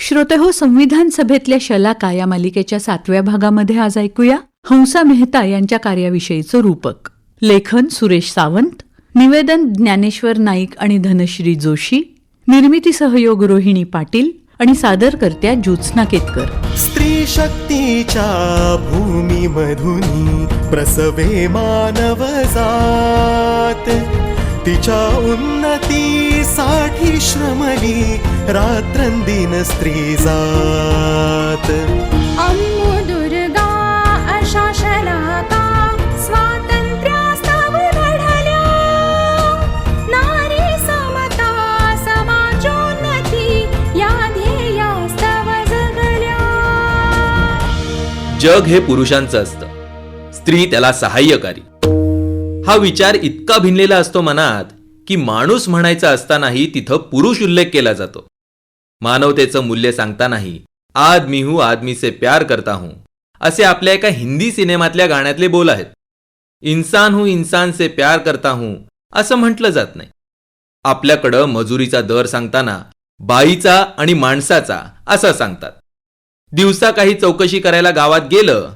श्रोतेहो, संविधान सभेतल्या शलाका या मालिकेच्या 7व्या भागामध्ये आज ऐकूया हंसा मेहता यांच्या कार्याविषयीचं रूपक. लेखन सुरेश सावंत, निवेदन ज्ञानेश्वर नाईक आणि धनश्री जोशी, निर्मिती सहयोग रोहिणी पाटील आणि सादरकर्त्या ज्योत्स्ना केतकर. स्त्री शक्तीच्या भूमी मधुनी प्रसवे मानव जात, तिच्या उन्नतीसाठी श्रमली रात्रंदिन स्त्री जात. अम्मो दुर्गा अशा शलाका स्वातंत्र्यास्तव लढल्या, नारी समता समाजोन्नती या ध्येयास्तव जगल्या. जग हे पुरुषांचं असतं, स्त्री त्याला सहाय्यकारी. हा विचार इतका भिनलेला असतो मनात की माणूस म्हणायचा असतानाही तिथं पुरुष उल्लेख केला जातो. मानवतेचं मूल्य सांगतानाही आदमी हूं आदमी से प्यार करता हूं असे आपल्या एका हिंदी सिनेमातल्या गाण्यातले बोल आहेत. इंसान हूं इंसान से प्यार करता हूं असं म्हटलं जात नाही. आपल्याकडं मजुरीचा दर सांगताना बाईचा आणि माणसाचा असं सांगतात. दिवसा काही चौकशी करायला गावात गेलं,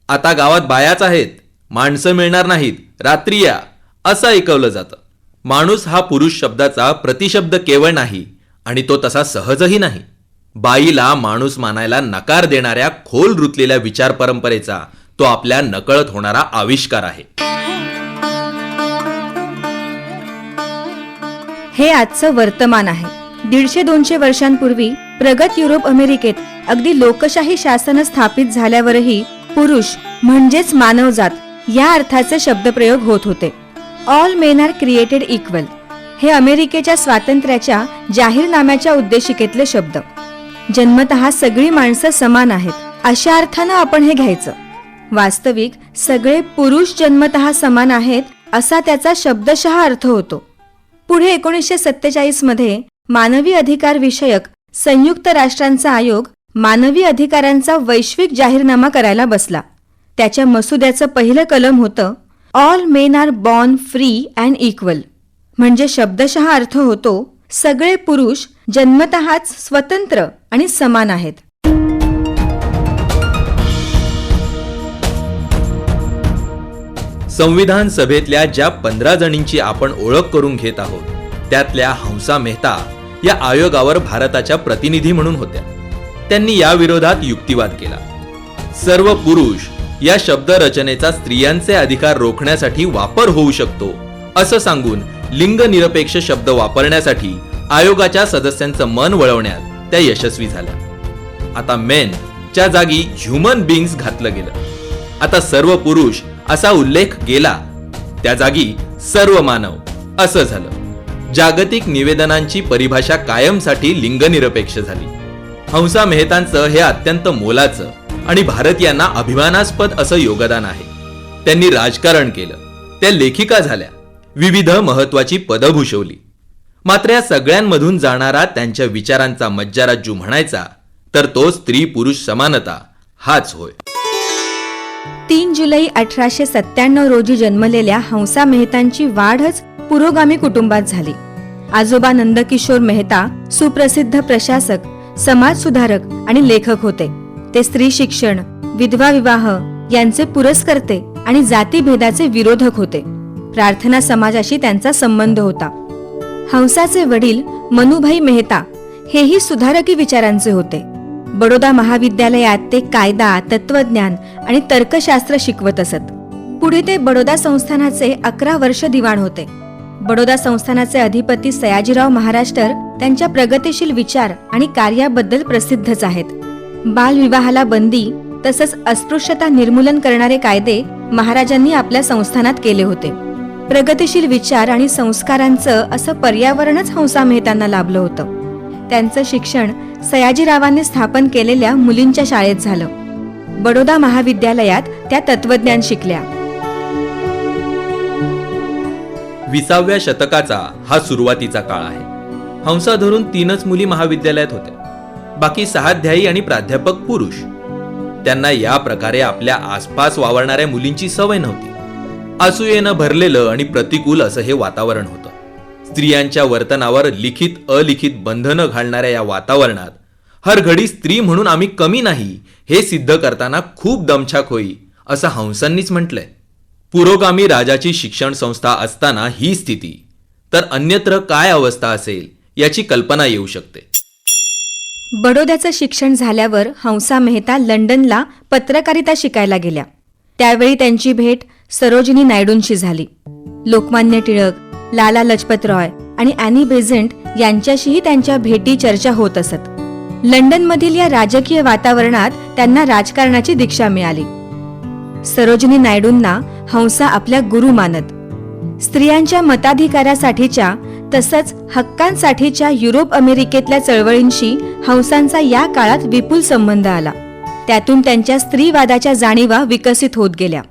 आता गावात बायाच आहेत, माणसं मिळणार नाहीत, रात्री या असं ऐकवलं जातं. माणूस हा पुरुष शब्दाचा प्रतिशब्द केवळ नाही आणि तो तसा सहजही नाही. बाईला माणूस मानायला नकार देणाऱ्या खोल रुतलेल्या विचार परंपरेचा तो आपल्या नकळत होणारा आविष्कार आहे. हे आजचं वर्तमान आहे. 150-200 वर्षांपूर्वी प्रगत युरोप अमेरिकेत अगदी लोकशाही शासन स्थापित झाल्यावरही पुरुष म्हणजेच मानवजात या अर्थाचे शब्दप्रयोग होत होते. All men are created equal हे अमेरिकेच्या स्वातंत्र्याच्या जाहीरनाम्याच्या उद्देशिकेतले शब्द. जन्मतः सगळी माणसं समान आहेत अशा अर्थानं आपण हे घ्यायचं. वास्तविक सगळे पुरुष जन्मतः समान आहेत असा त्याचा शब्दशः अर्थ होतो. पुढे 1947 मध्ये मानवी अधिकार विषयक संयुक्त राष्ट्रांचा आयोग मानवी अधिकारांचा वैश्विक जाहीरनामा करायला बसला. त्याच्या मसुद्याचं पहिलं कलम होतं all men are born free and equal, म्हणजे शब्दशः अर्थ होतो सगळे पुरुष जन्मतःच स्वतंत्र आणि समान आहेत. संविधान सभेतल्या ज्या 15 जणींची आपण ओळख करून घेत आहोत त्यातल्या हंसा मेहता या आयोगावर भारताच्या प्रतिनिधी म्हणून होत्या. त्यांनी या विरोधात युक्तिवाद केला. सर्व पुरुष या शब्दरचनेचा स्त्रियांचे अधिकार रोखण्यासाठी वापर होऊ शकतो असं सांगून लिंगनिरपेक्ष शब्द वापरण्यासाठी आयोगाच्या सदस्यांचं मन वळवण्यात त्या यशस्वी झाल्या. आता मेन च्या जागी ह्युमन बीइंग्स घातलं गेलं. आता सर्व पुरुष असा उल्लेख गेला, त्या जागी सर्व मानव असं झालं. जागतिक निवेदनांची परिभाषा कायमसाठी लिंगनिरपेक्ष झाली. हंसा मेहतांचं हे अत्यंत मोलाचं आणि भारतीयांना अभिमानास्पद असं योगदान आहे. त्यांनी राजकारण केलं, त्या लेखिका झाल्या, विविध महत्वाची पदं भूषवली. मात्र या सगळ्यांमधून जाणारा त्यांच्या विचारांचा मज्जाराज्जू म्हणायचा तर तो स्त्री पुरुष समानता हाच होय. 3 जुलै 1897 रोजी जन्मलेल्या हंसा मेहतांची वाढच पुरोगामी कुटुंबात झाली. आजोबा नंदकिशोर मेहता सुप्रसिद्ध प्रशासक, समाजसुधारक आणि लेखक होते. ते स्त्री शिक्षण, विधवा विवाह यांचे पुरस्कर्ते आणि जातीभेदाचे विरोधक होते. प्रार्थना समाजाशी त्यांचा संबंध होता. हंसाचे वडील मनुभाई मेहता हेही सुधारकी विचारांचे होते. बडोदा महाविद्यालयात ते कायदा, तत्वज्ञान आणि तर्कशास्त्र शिकवत असत. पुढे ते बडोदा संस्थानाचे 11 वर्ष दिवाण होते. बडोदा संस्थानाचे अधिपती सयाजीराव महाराष्ट्र त्यांच्या प्रगतिशील विचार आणि कार्याबद्दल प्रसिद्धच आहेत. बालविवाहाला बंदी तसंच अस्पृश्यता निर्मूलन करणारे कायदे महाराजांनी आपल्या संस्थानात केले होते. प्रगतिशील विचार आणि संस्कारांचं असं पर्यावरणच हंसा मेहतांना लाभलं होतं. त्यांचं शिक्षण सयाजीरावांनी स्थापन केलेल्या मुलींच्या शाळेत झालं. बडोदा महाविद्यालयात त्या तत्वज्ञान शिकल्या. 20व्या शतकाचा हा सुरुवातीचा काळ आहे. हंसा धरून 3च मुली महाविद्यालयात होत्या. बाकी 6 अध्यायी आणि प्राध्यापक पुरुष. त्यांना या प्रकारे आपल्या आसपास वावरणाऱ्या मुलींची सवय नव्हती. असूयेनं भरलेलं आणि प्रतिकूल असं हे वातावरण होतं. स्त्रियांच्या वर्तनावर लिखित अलिखित बंधनं घालणाऱ्या या वातावरणात हर घडी स्त्री म्हणून आम्ही कमी नाही हे सिद्ध करताना खूप दमछाक होई असं हंसांनीच म्हटलंय. पुरोगामी राजाची शिक्षण संस्था असताना ही स्थिती, तर अन्यत्र काय अवस्था असेल याची कल्पना येऊ शकते. बडोद्याचं शिक्षण झाल्यावर हंसा मेहता लंडनला पत्रकारिता शिकायला गेल्या. त्यावेळी त्यांची भेट सरोजिनी नायडूंशी झाली. लोकमान्य टिळक, लाला लजपत रॉय आणि ॲनी बेझंट यांच्याशीही त्यांच्या भेटी चर्चा होत असत. लंडनमधील या राजकीय वातावरणात त्यांना राजकारणाची दीक्षा मिळाली. सरोजिनी नायडूंना हंसा आपल्या गुरु मानत. स्त्रियांच्या मताधिकारासाठीच्या तसंच हक्कांसाठीच्या युरोप अमेरिकेतल्या चळवळींशी हंसांचा या काळात विपुल संबंध आला. त्यातून त्यांच्या स्त्रीवादाच्या जाणीवा विकसित होत गेल्या.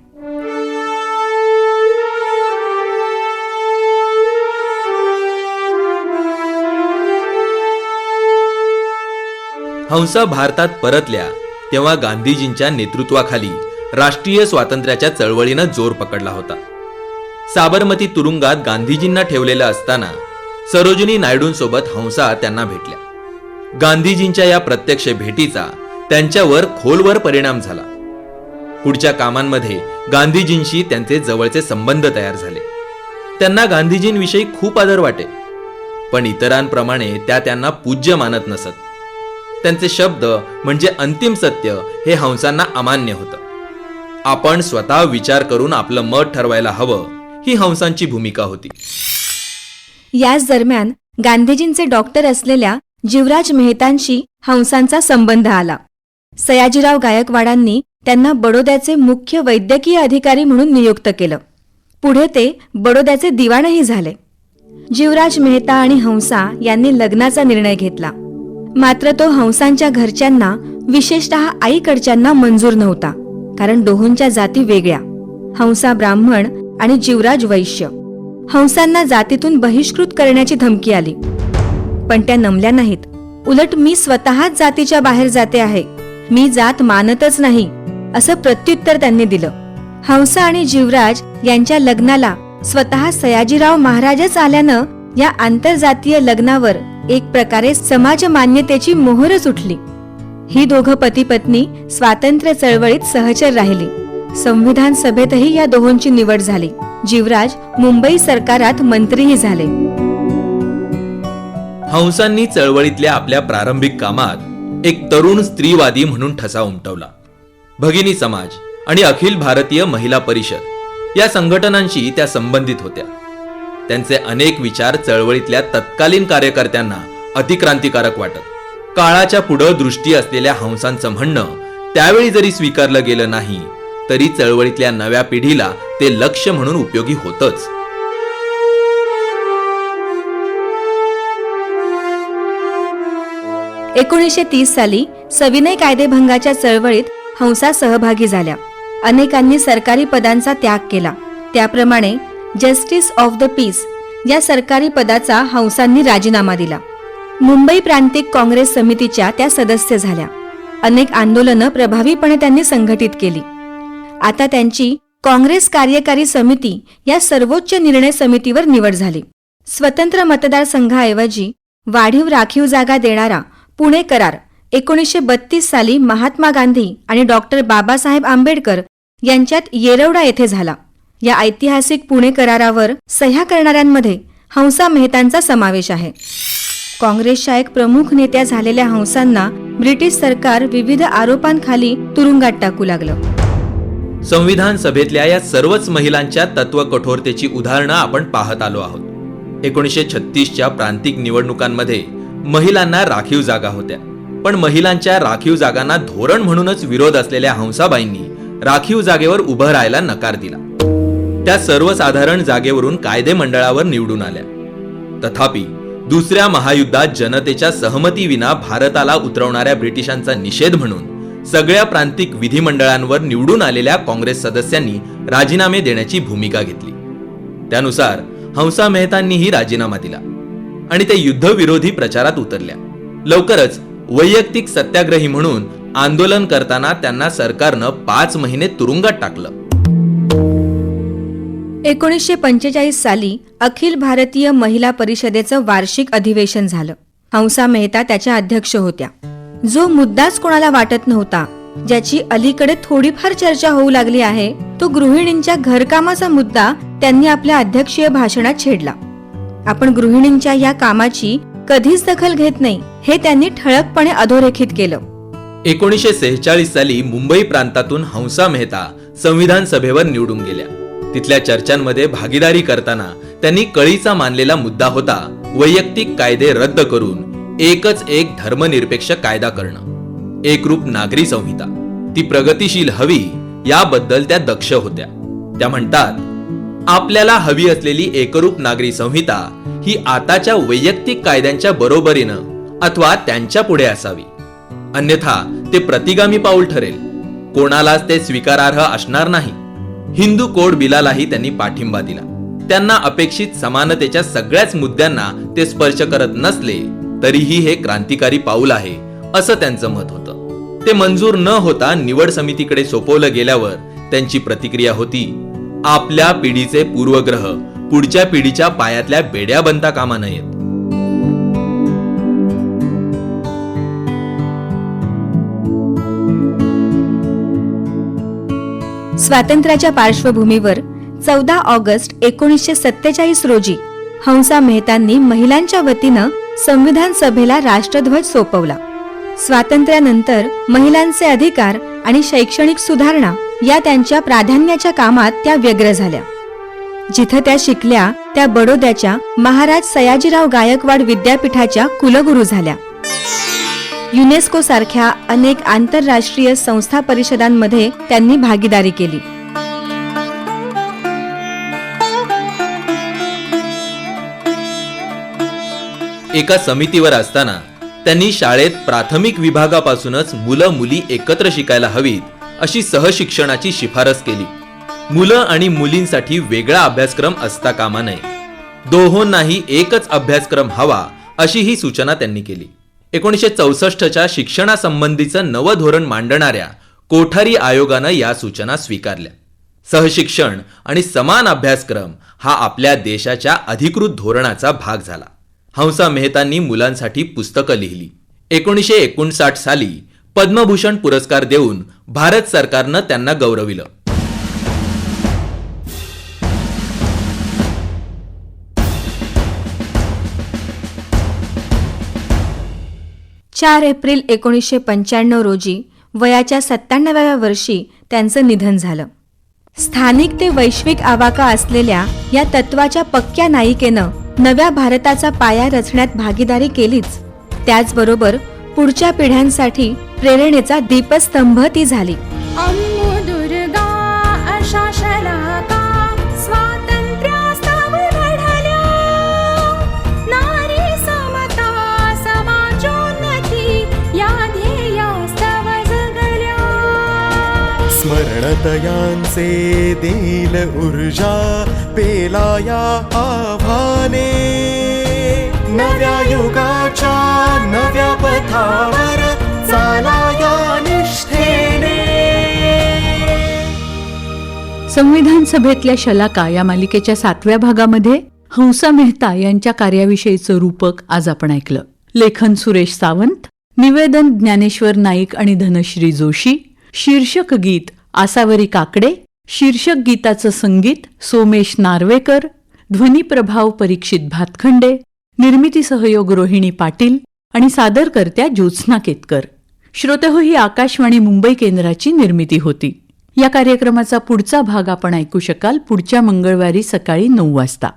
हंसा भारतात परतल्या तेव्हा गांधीजींच्या नेतृत्वाखाली राष्ट्रीय स्वातंत्र्याच्या चळवळीनं जोर पकडला होता. साबरमती तुरुंगात गांधीजींना ठेवलेलं असताना सरोजिनी नायडूंसोबत हंसा त्यांना भेटल्या. गांधीजींच्या या प्रत्यक्ष भेटीचा त्यांच्यावर खोलवर परिणाम झाला. पुढच्या कामांमध्ये गांधीजींशी त्यांचे जवळचे संबंध तयार झाले. त्यांना गांधीजींविषयी खूप आदर वाटे, पण इतरांप्रमाणे त्या त्यांना पूज्य मानत नसत. त्यांचे शब्द म्हणजे अंतिम सत्य हे हंसांना अमान्य होतं. आपण स्वतः विचार करून आपलं मत ठरवायला हवं ही हंसांची भूमिका होती. याच दरम्यान गांधीजींचे डॉक्टर असलेल्या जीवराज मेहतांशी हंसांचा संबंध आला. सयाजीराव गायकवाडांनी त्यांना बडोद्याचे मुख्य वैद्यकीय अधिकारी म्हणून नियुक्त केलं. पुढे ते बडोद्याचे दिवाणही झाले. जीवराज मेहता आणि हंसा यांनी लग्नाचा निर्णय घेतला. मात्र तो हंसांच्या घरच्यांना, विशेषतः आईकडच्यांना मंजूर नव्हता, कारण दोहोंच्या जाती वेगळ्या. हंसा ब्राह्मण आणि जीवराज वैश्य. हंसांना जातीतून बहिष्कृत करण्याची धमकी आली, पण त्या नमल्या नाहीत. उलट मी स्वतःच जातीच्या बाहेर जाते आहे, मी जात मानतच नाही असं प्रत्युत्तर त्यांनी दिलं. हंसा आणि जीवराज यांच्या लग्नाला स्वतः सयाजीराव महाराजच आल्यानं या आंतरजातीय लग्नावर एक प्रकारे समाज मान्यतेची मोहरच उठली. ही दोघं पती पत्नी स्वातंत्र्य चळवळीत सहचर राहिली. संविधान सभेतही या दोहोंची निवड झाली. जीवराज मुंबई सरकारात मंत्रीही झाले. हंसांनी चळवळीतल्या आपल्या प्रारंभिक कामात एक तरुण स्त्रीवादी म्हणून ठसा उमटवला. भगिनी समाज आणि अखिल भारतीय महिला परिषद या संघटनांशी त्या संबंधित होत्या. त्यांचे अनेक विचार चळवळीतल्या तत्कालीन कार्यकर्त्यांना अतिक्रांतिकारक वाटत. काळाच्या पुढं दृष्टी असलेल्या हंसांचं म्हणणं त्यावेळी जरी स्वीकारलं गेलं नाही, तरी चळवळीतल्या नव्या पिढीला ते लक्ष्य म्हणून उपयोगी होतच. .1930 साली सविनय कायदेभंगाच्या चळवळीत हंसा सहभागी झाल्या. अनेकांनी सरकारी पदांचा त्याग केला. त्याप्रमाणे जस्टिस ऑफ द पीस या सरकारी पदाचा हंसांनी राजीनामा दिला. मुंबई प्रांतिक काँग्रेस समितीच्या त्या सदस्य झाल्या. अनेक आंदोलनं प्रभावीपणे त्यांनी संघटित केली. आता त्यांची काँग्रेस कार्यकारी समिती या सर्वोच्च निर्णय समितीवर निवड झाली. स्वतंत्र मतदारसंघाऐवजी वाढीव राखीव जागा देणारा पुणे करार 1932 साली महात्मा गांधी आणि डॉक्टर बाबासाहेब आंबेडकर यांच्यात येरवडा येथे झाला. या ऐतिहासिक पुणे करारावर सह्या करणाऱ्यांमध्ये हंसा मेहतांचा समावेश आहे. काँग्रेसच्या एक प्रमुख नेत्या झालेल्या हंसांना ब्रिटिश सरकार विविध आरोपांखाली तुरुंगात टाकू लागलं. संविधान सभेतल्या या सर्वच महिलांच्या तत्व कठोरतेची उदाहरणं आपण पाहत आलो आहोत. 1936च्या प्रांतिक निवडणुकांमध्ये महिलांना राखीव जागा होत्या, पण महिलांच्या राखीव जागांना धोरण म्हणूनच विरोध असलेल्या हंसाबाईंनी राखीव जागेवर उभं राहायला नकार दिला. त्या सर्वसाधारण जागेवरून कायदे मंडळावर निवडून आल्या. तथापि दुसऱ्या महायुद्धात जनतेच्या सहमतीविना भारताला उतरवणाऱ्या ब्रिटिशांचा निषेध म्हणून सगळ्या प्रांतिक विधिमंडळांवर निवडून आलेल्या काँग्रेस सदस्यांनी राजीनामे देण्याची भूमिका घेतली. त्यानुसार हंसा मेहतांनीही राजीनामा दिला आणि ते युद्धविरोधी प्रचारात उतरल्या. लवकरच वैयक्तिक सत्याग्रही म्हणून आंदोलन करताना त्यांना सरकारनं 5 महिने तुरुंगात टाकलं. 1945 साली अखिल भारतीय महिला परिषदेचं वार्षिक अधिवेशन झालं. हंसा मेहता त्याच्या अध्यक्ष होत्या. जो मुद्दाच कोणाला वाटत नव्हता, ज्याची अलीकडे थोडीफार चर्चा होऊ लागली आहे, तो गृहिणींच्या घरकामाचा मुद्दा त्यांनी आपल्या अध्यक्षीय भाषणात छेडला. आपण गृहिणींच्या या कामाची कधीच दखल घेत नाही हे त्यांनी ठळकपणे अधोरेखित केलं. 1946 साली मुंबई प्रांतातून हंसा मेहता संविधान सभेवर निवडून गेल्या. तिथल्या चर्चांमध्ये भागीदारी करताना त्यांनी कळीचा मानलेला मुद्दा होता वैयक्तिक कायदे रद्द करून एकच एक धर्मनिरपेक्ष कायदा करणं, एकरूप नागरी संहिता. ती प्रगतिशील हवी याबद्दल त्या दक्ष होत्या. त्या म्हणतात, आपल्याला हवी असलेली एकरूप नागरी संहिता ही आताच्या वैयक्तिक कायद्यांच्या बरोबरीनं अथवा त्यांच्या पुढे असावी, अन्यथा ते प्रतिगामी पाऊल ठरेल, कोणालाच ते स्वीकारार्ह असणार नाही. हिंदू कोड बिलालाही त्यांनी पाठिंबा दिला. त्यांना अपेक्षित समानतेच्या सगळ्याच मुद्द्यांना ते स्पर्श करत नसले तरीही हे क्रांतिकारी पाऊल आहे असं त्यांचं मत होतं. ते मंजूर न होता निवड समितीकडे सोपवलं गेल्यावर त्यांची प्रतिक्रिया होती, आपल्या पिढीचे पूर्वग्रह पुढच्या पिढीच्या पायातल्या बेड्या बनता कामा नयेत. स्वातंत्र्याच्या पार्श्वभूमीवर 14 ऑगस्ट 1947 रोजी हंसा मेहतांनी महिलांच्या वतीनं संविधान सभेला राष्ट्रध्वज सोपवला. स्वातंत्र्यानंतर महिलांचे अधिकार आणि शैक्षणिक सुधारणा या त्यांच्या प्राधान्याच्या कामात त्या व्यग्र झाल्या. जिथं त्या शिकल्या त्या बडोद्याच्या महाराज सयाजीराव गायकवाड विद्यापीठाच्या कुलगुरू झाल्या. युनेस्को सारख्या अनेक आंतरराष्ट्रीय संस्था परिषदांमध्ये त्यांनी भागीदारी केली. एका समितीवर असताना त्यांनी शाळेत प्राथमिक विभागापासूनच मुलं मुली एकत्र शिकायला हवीत अशी सहशिक्षणाची शिफारस केली. मुलं आणि मुलींसाठी वेगळा अभ्यासक्रम असता कामा नये, दोहोंनाही एकच अभ्यासक्रम हवा अशी ही सूचना त्यांनी केली. 1964च्या शिक्षणासंबंधीचं नवं धोरण मांडणाऱ्या कोठारी आयोगानं या सूचना स्वीकारल्या. सहशिक्षण आणि समान अभ्यासक्रम हा आपल्या देशाच्या अधिकृत धोरणाचा भाग झाला. हंसा मेहतांनी मुलांसाठी पुस्तकं लिहिली. 1959 साली पद्मभूषण पुरस्कार देऊन भारत सरकारनं त्यांना गौरविलं. 4 एप्रिल 1995 रोजी वयाच्या 97व्या वर्षी त्यांचं निधन झालं. स्थानिक ते वैश्विक आवाका असलेल्या या तत्वाच्या पक्क्या नायिकेनं नव्या भारताचा पाया रचण्यात भागीदारी केलीच, त्याचबरोबर पुढच्या पिढ्यांसाठी प्रेरणेचा दीपस्तंभ ती झाली. अम्मो दुर्गा अशा शलाका स्वातंत्र्यास्तव लढल्या, नारी समता समाजोन्नती या ध्येयास्तव जगल्या. स्मरणतयांचे देल ऊर्जा पेलाया आव्हाने, नव्या युगाच्या नव्या पथावर चालाया निष्ठेने. संविधान सभेतल्या शलाका या मालिकेच्या 7व्या भागामध्ये हंसा मेहता यांच्या कार्याविषयीचं रूपक आज आपण ऐकलं. लेखन सुरेश सावंत, निवेदन ज्ञानेश्वर नाईक आणि धनश्री जोशी. शीर्षक गीत आसावरी काकडे. शीर्षक गीताचं संगीत सोमेश नार्वेकर. ध्वनिप्रभाव परीक्षित भातखंडे. निर्मिती सहयोग रोहिणी पाटील आणि सादरकर्त्या ज्योत्स्ना केतकर. श्रोतेहो, ही आकाशवाणी मुंबई केंद्राची निर्मिती होती. या कार्यक्रमाचा पुढचा भाग आपण ऐकू शकाल पुढच्या मंगळवारी सकाळी 9 वाजता.